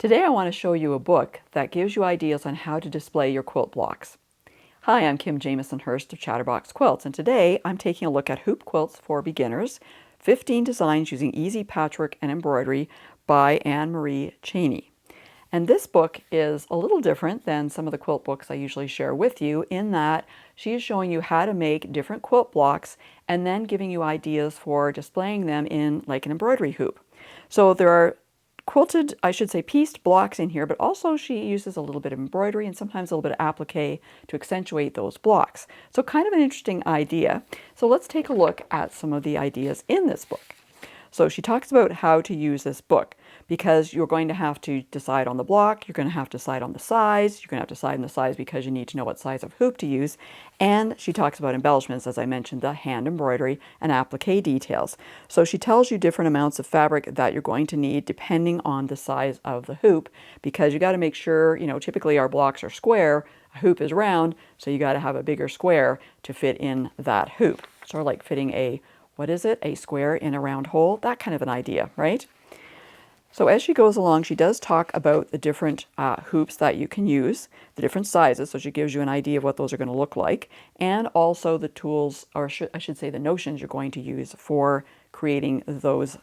Today I want to show you a book that gives you ideas on how to display your quilt blocks. Hi, I'm Kim Jamison Hurst of Chatterbox Quilts, and today I'm taking a look at Hoop Quilts for Beginners, 15 designs using easy patchwork and embroidery by Anne Marie Cheney. And this book is a little different than some of the quilt books I usually share with you in that she is showing you how to make different quilt blocks and then giving you ideas for displaying them in like an embroidery hoop. So there are quilted, I should say pieced blocks in here, but also she uses a little bit of embroidery and sometimes a little bit of applique to accentuate those blocks. So kind of an interesting idea. So let's take a look at some of the ideas in this book. So she talks about how to use this book because you're going to have to decide on the block, you're going to have to decide on the size, you're going to have to decide on the size because you need to know what size of hoop to use, and she talks about embellishments, as I mentioned, the hand embroidery and applique details. So she tells you different amounts of fabric that you're going to need depending on the size of the hoop, because you got to make sure, typically our blocks are square, a hoop is round, so you got to have a bigger square to fit in that hoop. Sort of like fitting a square in a round hole, that kind of an idea, right? So as she goes along, she does talk about the different hoops that you can use, the different sizes, so she gives you an idea of what those are going to look like, and also the tools, or I should say the notions you're going to use for creating those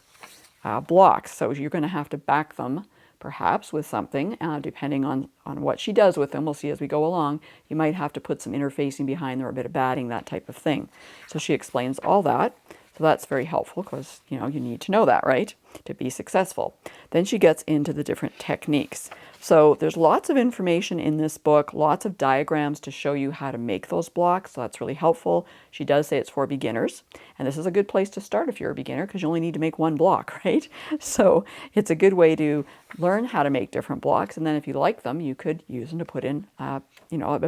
blocks. So you're going to have to back them perhaps with something, depending on what she does with them. We'll see as we go along. You might have to put some interfacing behind them or a bit of batting, that type of thing. So she explains all that. So that's very helpful because, you need to know that, right, to be successful. Then she gets into the different techniques. So there's lots of information in this book, lots of diagrams to show you how to make those blocks. So that's really helpful. She does say it's for beginners. And this is a good place to start if you're a beginner because you only need to make one block, right? So it's a good way to learn how to make different blocks. And then if you like them, you could use them to put in, a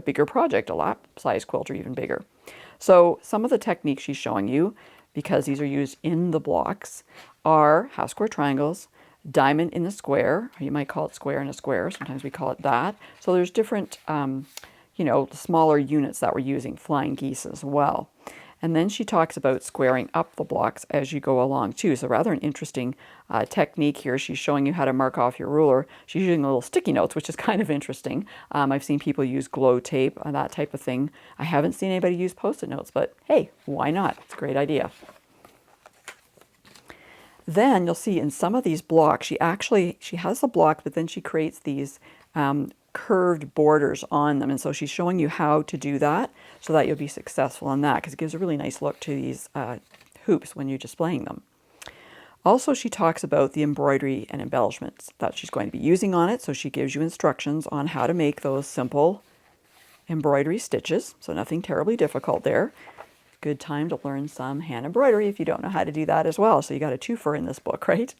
bigger project, a lap size quilt or even bigger. So some of the techniques she's showing you, because these are used in the blocks, are half square triangles, diamond in the square, or you might call it square in a square, sometimes we call it that. So there's different, smaller units that we're using, flying geese as well. And then she talks about squaring up the blocks as you go along too. So rather an interesting technique here. She's showing you how to mark off your ruler. She's using little sticky notes, which is kind of interesting. I've seen people use glow tape, that type of thing. I haven't seen anybody use Post-it notes, but hey, why not? It's a great idea. Then you'll see in some of these blocks, she has the block, but then she creates these curved borders on them. And so she's showing you how to do that so that you'll be successful on that, because it gives a really nice look to these hoops when you're displaying them. Also, she talks about the embroidery and embellishments that she's going to be using on it. So she gives you instructions on how to make those simple embroidery stitches. So nothing terribly difficult there. Good time to learn some hand embroidery if you don't know how to do that as well. So you got a twofer in this book, right?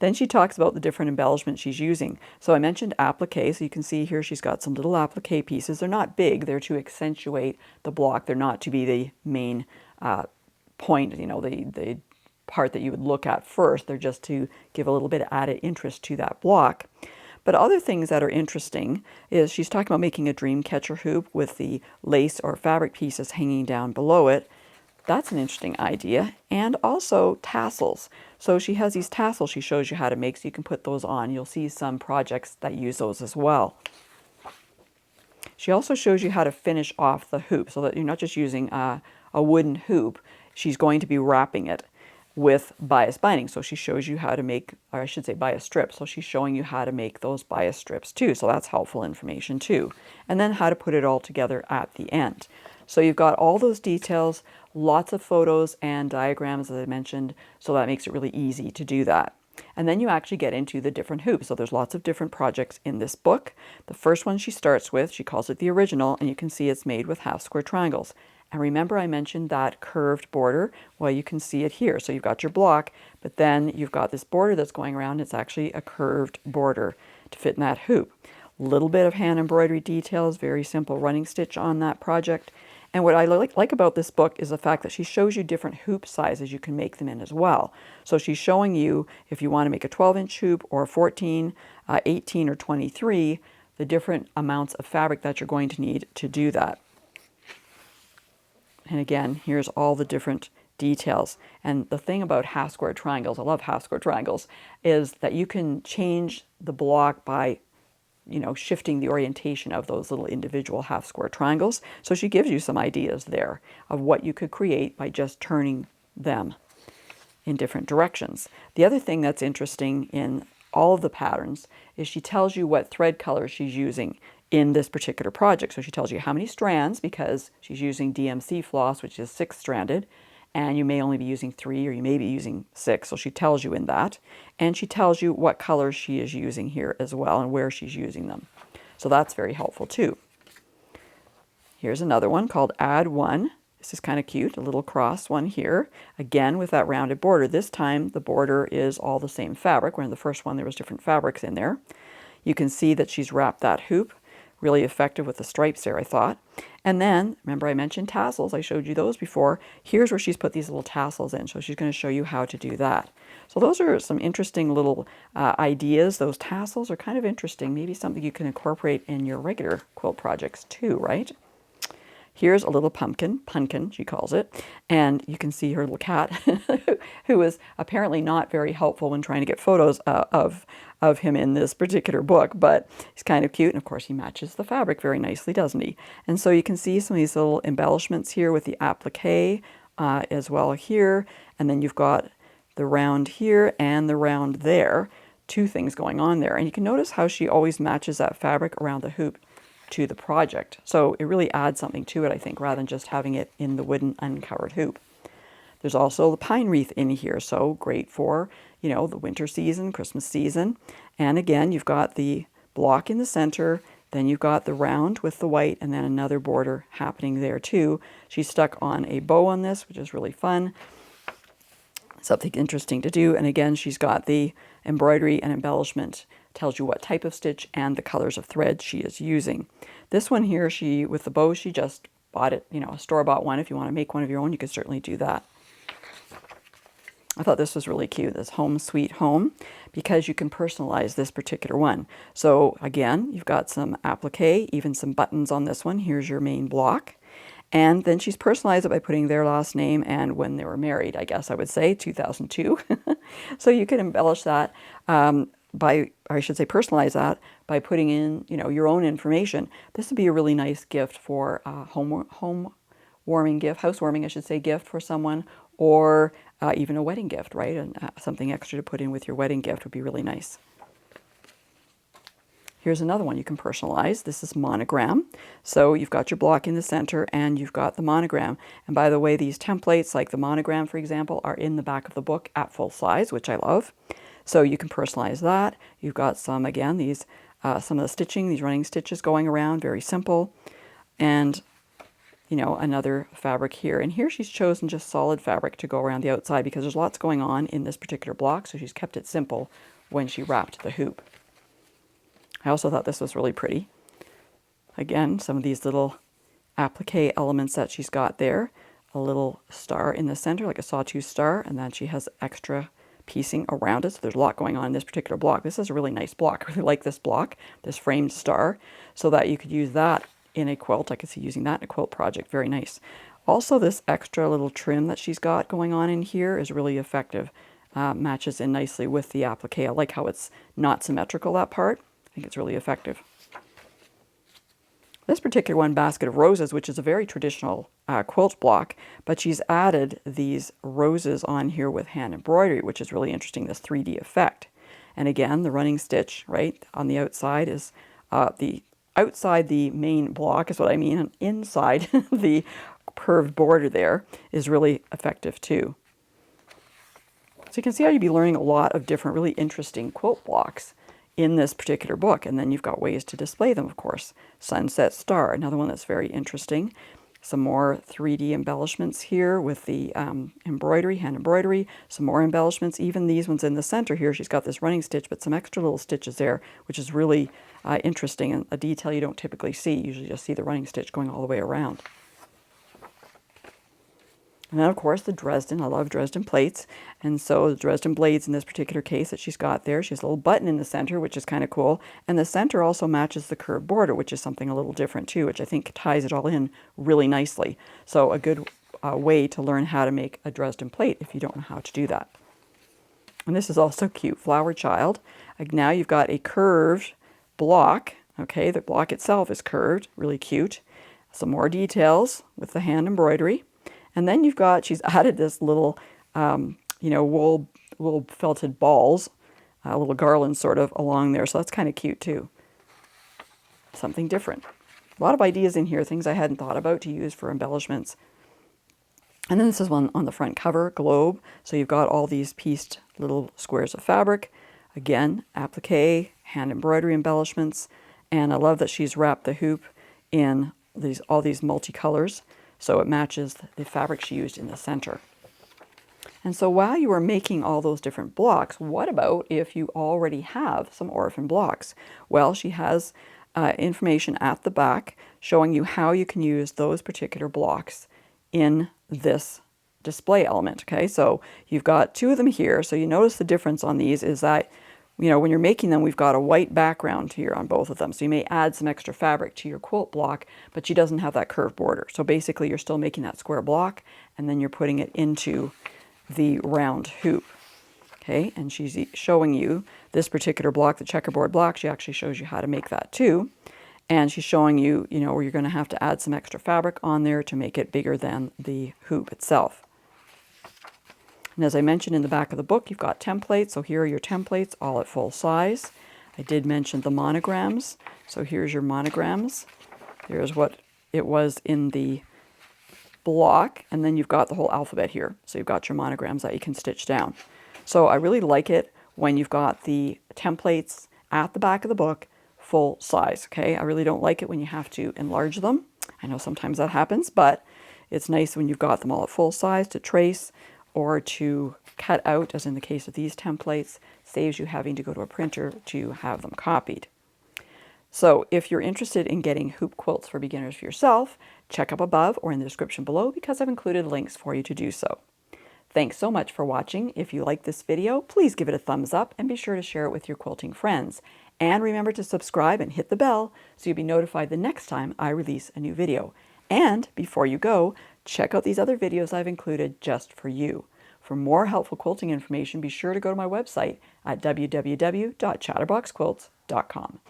Then she talks about the different embellishments she's using. So I mentioned applique, so you can see here she's got some little applique pieces. They're not big, they're to accentuate the block. They're not to be the main point, the part that you would look at first. They're just to give a little bit of added interest to that block. But other things that are interesting is she's talking about making a dream catcher hoop with the lace or fabric pieces hanging down below it. That's an interesting idea. And also tassels. So she has these tassels she shows you how to make, so you can put those on. You'll see some projects that use those as well. She also shows you how to finish off the hoop so that you're not just using a wooden hoop. She's going to be wrapping it with bias binding. So she shows you how to make, or I should say bias strips. So she's showing you how to make those bias strips too. So that's helpful information too. And then how to put it all together at the end. So you've got all those details, lots of photos and diagrams, as I mentioned, so that makes it really easy to do that. And then you actually get into the different hoops. So there's lots of different projects in this book. The first one she starts with, she calls it the original, and you can see it's made with half square triangles. And remember I mentioned that curved border? Well, you can see it here. So you've got your block, but then you've got this border that's going around. It's actually a curved border to fit in that hoop. Little bit of hand embroidery details, very simple running stitch on that project. And what I like about this book is the fact that she shows you different hoop sizes you can make them in as well. So she's showing you if you want to make a 12-inch hoop or a 14, 18, or 23, the different amounts of fabric that you're going to need to do that. And again, here's all the different details. And the thing about half square triangles, I love half square triangles, is that you can change the block by shifting the orientation of those little individual half square triangles. So she gives you some ideas there of what you could create by just turning them in different directions. The other thing that's interesting in all of the patterns is she tells you what thread color she's using in this particular project. So she tells you how many strands, because she's using DMC floss, which is 6-stranded, and you may only be using 3 or you may be using 6. So she tells you in that. And she tells you what colors she is using here as well and where she's using them. So that's very helpful too. Here's another one called Add One. This is kind of cute, a little cross one here. Again, with that rounded border. This time the border is all the same fabric, where in the first one there was different fabrics in there. You can see that she's wrapped that hoop. Really effective with the stripes there, I thought. And then, remember I mentioned tassels, I showed you those before. Here's where she's put these little tassels in, so she's going to show you how to do that. So those are some interesting little ideas. Those tassels are kind of interesting, maybe something you can incorporate in your regular quilt projects too, right? Here's a little pumpkin she calls it, and you can see her little cat who is apparently not very helpful when trying to get photos of him in this particular book, but he's kind of cute, and of course he matches the fabric very nicely, doesn't he? And so you can see some of these little embellishments here with the applique as well here, and then you've got the round here and the round there, 2 things going on there. And you can notice how she always matches that fabric around the hoop to the project. So it really adds something to it, I think, rather than just having it in the wooden uncovered hoop. There's also the pine wreath in here, so great for, the winter season, Christmas season. And again, you've got the block in the center, then you've got the round with the white, and then another border happening there too. She's stuck on a bow on this, which is really fun. Something interesting to do. And again, she's got the embroidery and embellishment. Tells you what type of stitch and the colors of thread she is using. This one here, with the bow, she just bought it, a store-bought one. If you want to make one of your own, you could certainly do that. I thought this was really cute, this Home Sweet Home, because you can personalize this particular one. So again, you've got some applique, even some buttons on this one. Here's your main block. And then she's personalized it by putting their last name and when they were married, I guess I would say, 2002. So you can embellish that personalize that by putting in, your own information. This would be a really nice gift for a housewarming gift for someone, or even a wedding gift, right? And something extra to put in with your wedding gift would be really nice. Here's another one you can personalize. This is monogram. So you've got your block in the center and you've got the monogram. And by the way, these templates, like the monogram, for example, are in the back of the book at full size, which I love. So you can personalize that. You've got some, again, these some of the stitching, these running stitches going around, very simple. And, another fabric here. And here she's chosen just solid fabric to go around the outside because there's lots going on in this particular block. So she's kept it simple when she wrapped the hoop. I also thought this was really pretty. Again, some of these little applique elements that she's got there. A little star in the center, like a sawtooth star, and then she has extra piecing around it. So there's a lot going on in this particular block. This is a really nice block. I really like this block, this framed star, so that you could use that in a quilt. I could see using that in a quilt project. Very nice. Also, this extra little trim that she's got going on in here is really effective. Matches in nicely with the applique. I like how it's not symmetrical, that part. I think it's really effective. This particular one, Basket of Roses, which is a very traditional quilt block, but she's added these roses on here with hand embroidery, which is really interesting, this 3D effect. And again, the running stitch, right, on the outside is outside the main block is what I mean, and inside the curved border there is really effective too. So you can see how you'd be learning a lot of different really interesting quilt blocks in this particular book. And then you've got ways to display them, of course. Sunset Star, another one that's very interesting. Some more 3D embellishments here with the embroidery, hand embroidery, some more embellishments. Even these ones in the center here, she's got this running stitch, but some extra little stitches there, which is really interesting and a detail you don't typically see. You usually just see the running stitch going all the way around. And then, of course, the Dresden. I love Dresden plates. And so the Dresden blades in this particular case that she's got there. She has a little button in the center, which is kind of cool. And the center also matches the curved border, which is something a little different too, which I think ties it all in really nicely. So a good way to learn how to make a Dresden plate if you don't know how to do that. And this is also cute, Flower Child. Like now you've got a curved block. Okay, the block itself is curved, really cute. Some more details with the hand embroidery. And then you've got, she's added this little, wool felted balls, a little garland sort of along there. So that's kind of cute too. Something different. A lot of ideas in here, things I hadn't thought about to use for embellishments. And then this is one on the front cover, Globe. So you've got all these pieced little squares of fabric. Again, applique, hand embroidery embellishments. And I love that she's wrapped the hoop in all these multicolors, so it matches the fabric she used in the center. And so while you are making all those different blocks, what about if you already have some orphan blocks? Well, she has information at the back showing you how you can use those particular blocks in this display element. Okay, so you've got two of them here. So you notice the difference on these is that, when you're making them, we've got a white background here on both of them. So you may add some extra fabric to your quilt block, but she doesn't have that curved border. So basically you're still making that square block and then you're putting it into the round hoop. Okay, and she's showing you this particular block, the checkerboard block. She actually shows you how to make that too. And she's showing you, where you're going to have to add some extra fabric on there to make it bigger than the hoop itself. And as I mentioned in the back of the book, you've got templates. So here are your templates, all at full size. I did mention the monograms. So here's your monograms. Here's what it was in the block. And then you've got the whole alphabet here. So you've got your monograms that you can stitch down. So I really like it when you've got the templates at the back of the book, full size. Okay, I really don't like it when you have to enlarge them. I know sometimes that happens, but it's nice when you've got them all at full size to trace or to cut out, as in the case of these templates. Saves you having to go to a printer to have them copied. So if you're interested in getting hoop quilts for beginners for yourself, check up above or in the description below because I've included links for you to do so. Thanks so much for watching. If you like this video, please give it a thumbs up and be sure to share it with your quilting friends. And remember to subscribe and hit the bell so you'll be notified the next time I release a new video. And before you go, check out these other videos I've included just for you. For more helpful quilting information, be sure to go to my website at www.chatterboxquilts.com.